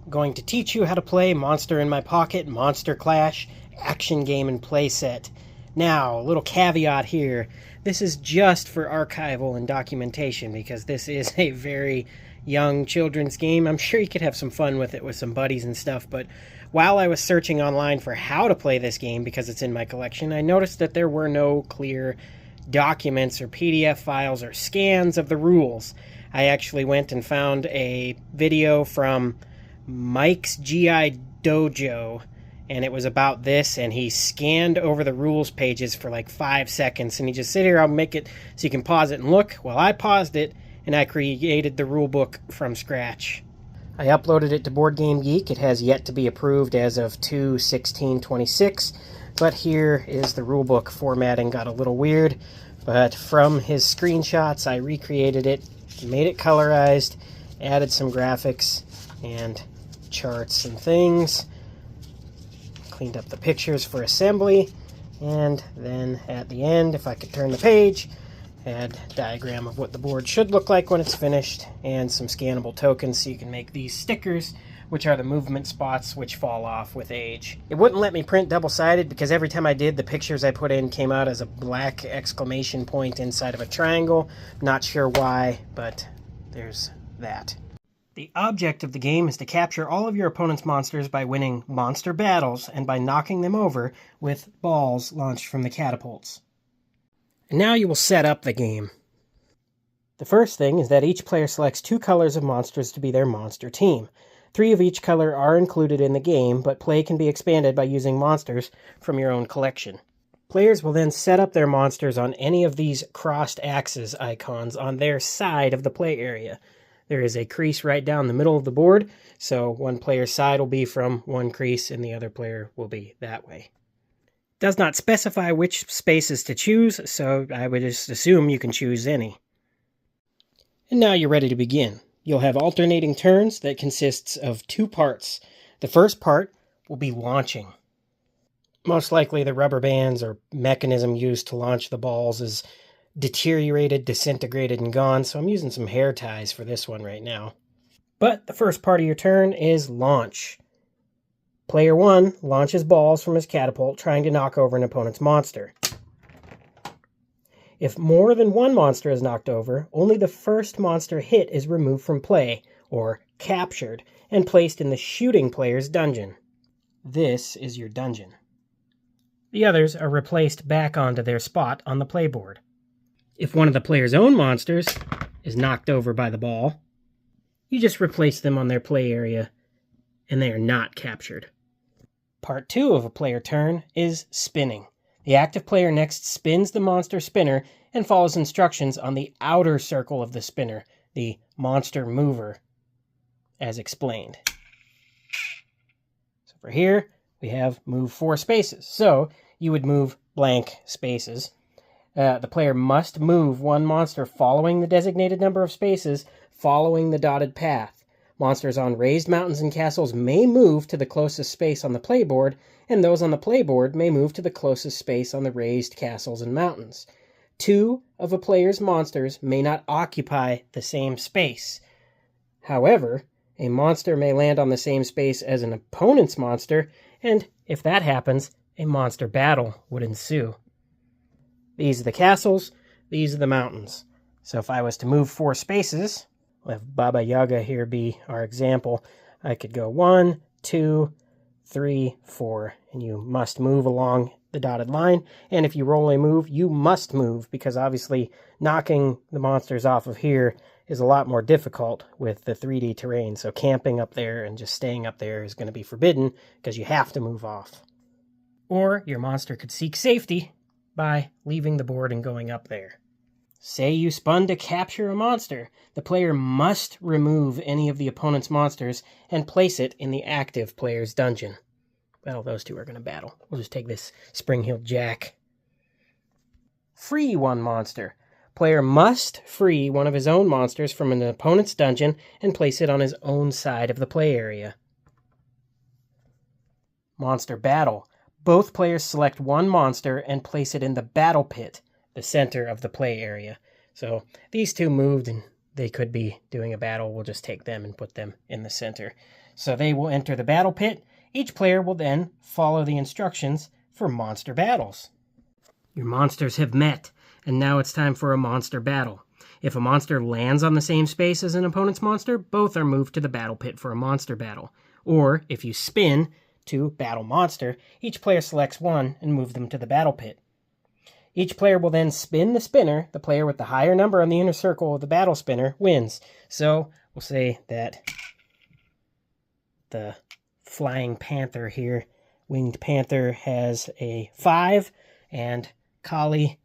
going to teach you how to play Monster in My Pocket Monster Clash action game and play set. Now, a little caveat here. This is just for archival and documentation because this is a very young children's game. I'm sure you could have some fun with it with some buddies and stuff, but while I was searching online for how to play this game because it's in my collection, I noticed that there were no clear documents or PDF files or scans of the rules. I actually went and found a video from Mike's GI Dojo, and it was about this, and he scanned over the rules pages for like 5 seconds, and he just said, here, I'll make it so you can pause it and look. Well, I paused it, and I created the rule book from scratch. I uploaded it to Board Game Geek. It has yet to be approved as of 2/16/26, but here is the rulebook. Formatting got a little weird, but from his screenshots, I recreated it, made it colorized, added some graphics and charts and things, cleaned up the pictures for assembly, and then at the end, if I could turn the page, add a diagram of what the board should look like when it's finished, and some scannable tokens so you can make these stickers, which are the movement spots which fall off with age. It wouldn't let me print double-sided because every time I did, the pictures I put in came out as a black exclamation point inside of a triangle. Not sure why, but there's that. The object of the game is to capture all of your opponent's monsters by winning monster battles and by knocking them over with balls launched from the catapults. And now you will set up the game. The first thing is that each player selects 2 colors of monsters to be their monster team. 3 of each color are included in the game, but play can be expanded by using monsters from your own collection. Players will then set up their monsters on any of these crossed axes icons on their side of the play area. There is a crease right down the middle of the board, so one player's side will be from one crease and the other player will be that way. It does not specify which spaces to choose, so I would just assume you can choose any. And now you're ready to begin. You'll have alternating turns that consists of 2 parts. The first part will be launching. Most likely the rubber bands or mechanism used to launch the balls is deteriorated, disintegrated, and gone, so I'm using some hair ties for this one right now. But the first part of your turn is launch. Player 1 launches balls from his catapult, trying to knock over an opponent's monster. If more than one monster is knocked over, only the first monster hit is removed from play, or captured, and placed in the shooting player's dungeon. This is your dungeon. The others are replaced back onto their spot on the playboard. If one of the player's own monsters is knocked over by the ball, you just replace them on their play area, and they are not captured. Part 2 of a player turn is spinning. The active player next spins the monster spinner and follows instructions on the outer circle of the spinner, the monster mover, as explained. So for here, we have move 4 spaces. So you would move blank spaces. The player must move one monster following the designated number of spaces, following the dotted path. Monsters on raised mountains and castles may move to the closest space on the playboard, and those on the playboard may move to the closest space on the raised castles and mountains. 2 of a player's monsters may not occupy the same space. However, a monster may land on the same space as an opponent's monster, and if that happens, a monster battle would ensue. These are the castles, these are the mountains. So if I was to move 4 spaces, we'll have Baba Yaga here be our example. I could go 1, 2, 3, 4, and you must move along the dotted line. And if you roll a move, you must move, because obviously knocking the monsters off of here is a lot more difficult with the 3D terrain. So camping up there and just staying up there is going to be forbidden because you have to move off. Or your monster could seek safety by leaving the board and going up there. Say you spun to capture a monster. The player must remove any of the opponent's monsters and place it in the active player's dungeon. Well, those 2 are going to battle. We'll just take this Spring-Heeled Jack. Free one monster. Player must free one of his own monsters from an opponent's dungeon and place it on his own side of the play area. Monster battle. Both players select one monster and place it in the battle pit, the center of the play area. So these 2 moved and they could be doing a battle. We'll just take them and put them in the center. So they will enter the battle pit. Each player will then follow the instructions for monster battles. Your monsters have met, and now it's time for a monster battle. If a monster lands on the same space as an opponent's monster, both are moved to the battle pit for a monster battle. Or, if you spin to battle monster, each player selects one and moves them to the battle pit. Each player will then spin the spinner. The player with the higher number on the inner circle of the battle spinner wins. So, we'll say that the Flying Panther here, Winged Panther, has a 5, and Kali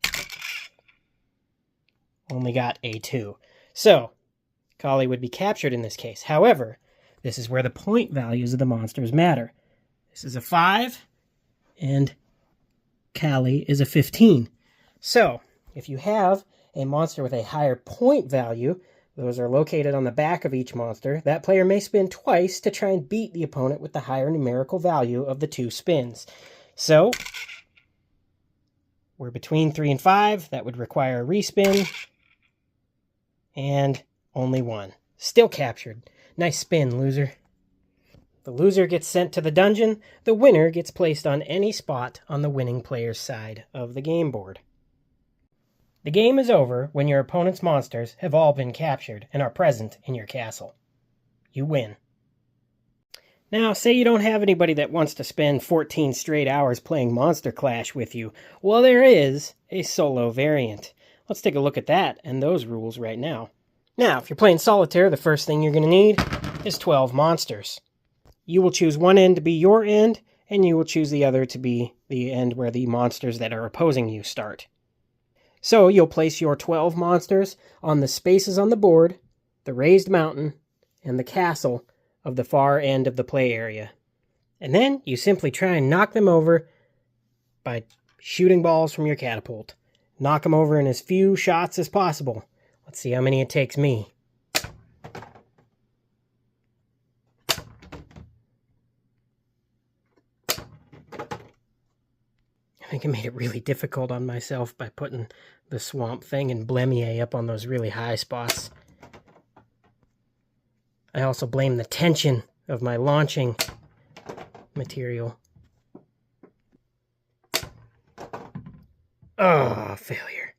only got a 2. So, Kali would be captured in this case. However, this is where the point values of the monsters matter. This is a 5, and Kali is a 15. So, if you have a monster with a higher point value, those are located on the back of each monster, that player may spin twice to try and beat the opponent with the higher numerical value of the 2 spins. So, we're between 3 and 5. That would require a respin. And only 1. Still captured. Nice spin, loser. The loser gets sent to the dungeon. The winner gets placed on any spot on the winning player's side of the game board. The game is over when your opponent's monsters have all been captured and are present in your castle. You win. Now, say you don't have anybody that wants to spend 14 straight hours playing Monster Clash with you. Well, there is a solo variant. Let's take a look at that and those rules right now. Now, if you're playing Solitaire, the first thing you're going to need is 12 monsters. You will choose one end to be your end, and you will choose the other to be the end where the monsters that are opposing you start. So you'll place your 12 monsters on the spaces on the board, the raised mountain, and the castle of the far end of the play area. And then you simply try and knock them over by shooting balls from your catapult. Knock them over in as few shots as possible. Let's see how many it takes me. I think I made it really difficult on myself by putting the Swamp Thing and Blemier up on those really high spots. I also blame the tension of my launching material. Oh, failure.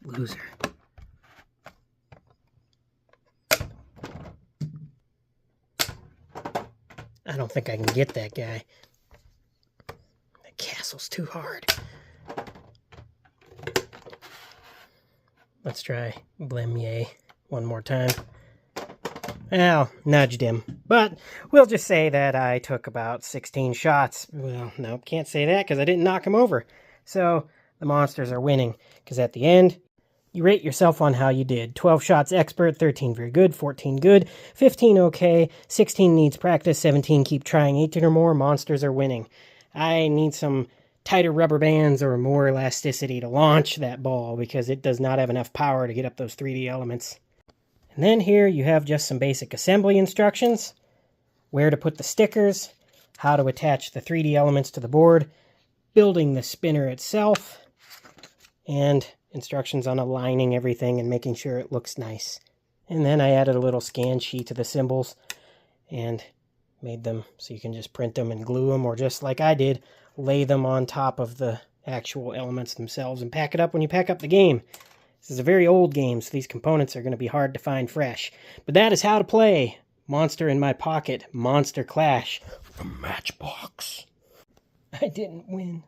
Loser. I don't think I can get that guy. The castle's too hard. Let's try Blemier one more time. Well, nudged him. But we'll just say that I took about 16 shots. Well, no, can't say that because I didn't knock him over. So the monsters are winning because at the end, you rate yourself on how you did. 12 shots expert, 13 very good, 14 good, 15 okay, 16 needs practice, 17 keep trying, 18 or more, monsters are winning. I need some tighter rubber bands or more elasticity to launch that ball because it does not have enough power to get up those 3D elements. And then here you have just some basic assembly instructions, where to put the stickers, how to attach the 3D elements to the board, building the spinner itself, and instructions on aligning everything and making sure it looks nice. And then I added a little scan sheet to the symbols and made them so you can just print them and glue them, or just like I did, lay them on top of the actual elements themselves and pack it up when you pack up the game. This is a very old game, so these components are going to be hard to find fresh. But that is how to play Monster in My Pocket Monster Clash from Matchbox. I didn't win.